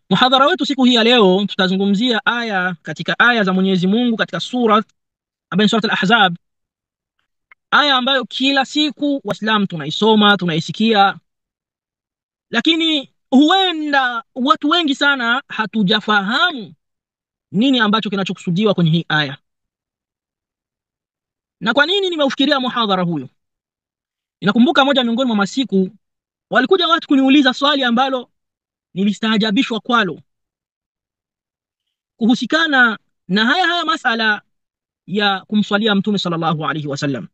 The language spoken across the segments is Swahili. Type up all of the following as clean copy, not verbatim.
Muhadhara wetu siku hii ya leo tutazungumzia aya katika aya za Mwenyezi Mungu katika sura ambayo ni sura al-Ahzab, aya ambayo kila siku Waislamu tunaisoma, tunaisikia, lakini huenda watu wengi sana hatujafahamu nini ambacho kinachokusudiwa kwenye hii aya. Na kwa nini nimeufikiria muhadhara huyo? Inakumbuka moja miongoni mwa masiku walikuja watu kuniuliza swali ambalo nilistaajabishwa kwalo kuhusikana na haya masala ya kumswalia Mtume sallallahu alaihi wasallam.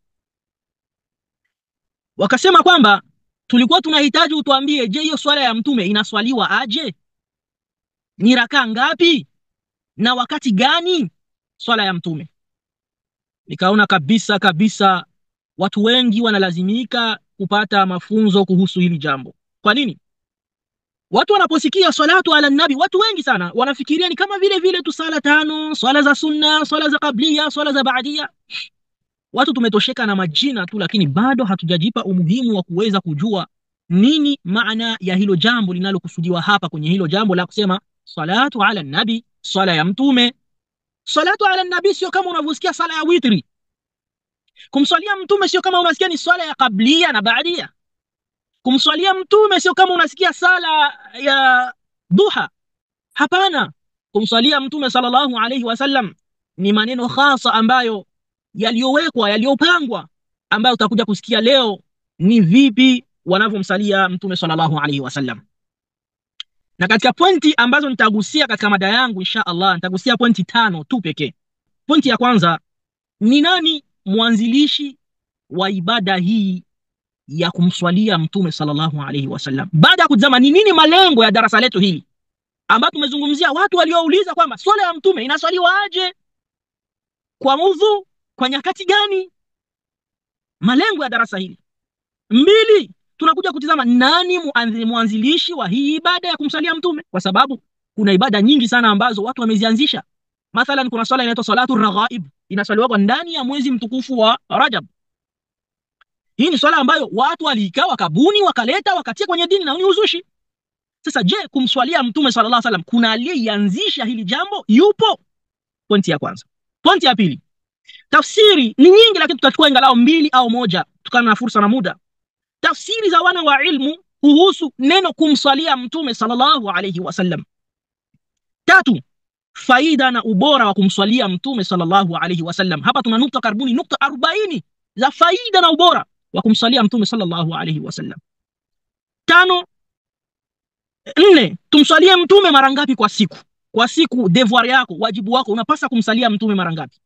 Wakasema kwamba tulikuwa tunahitaji utuambie, je, hiyo swala ya Mtume inaswaliwa aje? Ni rakaa ngapi? Na wakati gani swala ya Mtume? Nikaona kabisa watu wengi wanalazimika kupata mafunzo kuhusu hili jambo. Kwa nini? Watu wanaposikia salatu ala nabi, watu wengi sana wanafikiria ni kama vile tu sala tano, swala za sunna, swala za qablia, swala za baadia. Watu tumetosheka na majina tu, lakini bado hatujajipa umuhimu wa kuweza kujua nini maana ya hilo jambo linalokusudiwa hapa kwenye hilo jambo la kusema salatu ala nabi, swala ya Mtume. Salatu ala nabi sio kama unavyosikia sala ya witri. Kumswalia Mtume sio kama unasikia ni swala ya qablia na baadia. Kumswalia Mtume sio kama unasikia sala ya duha. Hapana. Kumswalia Mtume sallallahu alayhi wasallam ni maneno hasa ambayo yaliyowekwa, yaliyopangwa, ambayo utakuja kusikia leo ni vipi wanavyomsalia Mtume sallallahu alayhi wasallam. Na katika pointi ambazo nitagusia katika mada yangu insha Allah, nitagusia pointi 5 tu pekee. Pointi ya kwanza ni nani mwanzilishi wa ibada hii ya kumswalia Mtume sallallahu alayhi wasallam. Baada ya kutazama ni nini malengo ya darasa letu hili, ambapo tumezungumzia watu waliouliza kwamba swala ya Mtume inaswaliwa aje, kwa udhu, kwa nyakati gani, malengo ya darasa hili. 2, tunakuja kutizama nani mwanzilishi wa hii ibada ya kumsalia Mtume, kwa sababu kuna ibada nyingi sana ambazo watu wamezianzisha. Mathalan, kuna swala inaitwa salatu raghaib, inaswaliwa ndani ya mwezi mtukufu wa Rajab. Hii ni swala ambayo watu walikaa wakabuni, wakaleta, wakatia kwenye dini na ni uzushi. Sasa je, kumswalia Mtume sallallahu alaihi wasallam kuna aliyeanzisha hili jambo? Yupo? Pointi ya kwanza. Pointi ya pili, tafsiri ni nyingi, lakini tutachukua ingalao 2 au 1 tukana na fursa na muda. Tafsiri za wana wa ilmu kuhusu neno kumswalia Mtume sallallahu alaihi wasallam. 3, faida na ubora wa kumswalia Mtume sallallahu alaihi wasallam. Hapa tuna nukta karibuni nukta 40 za faida na ubora wa kumsalia Mtume sallallahu alaihi wasallam. 4, tumswalie Mtume mara ngapi kwa siku? Kwa siku devoir yako, wajibu wako, unapaswa kumsalia Mtume mara ngapi?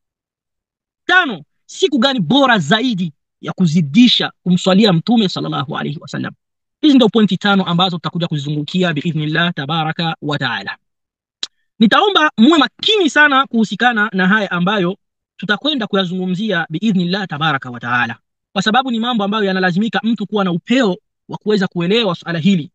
5, siku gani bora zaidi ya kuzidisha kumswalia Mtume sallallahu alaihi wasallam? Hizi ndio pointi 5 ambazo tutakuja kuzizungukia biidhnillah tabaraka wa taala. Nitaomba muwe makini sana kuhusikana na haya ambayo tutakwenda kuyazungumzia biidhnillah tabaraka wa taala, kwa sababu ni mambo ambayo yanalazimika mtu kuwa na upeo wa kuweza kuelewa swala hili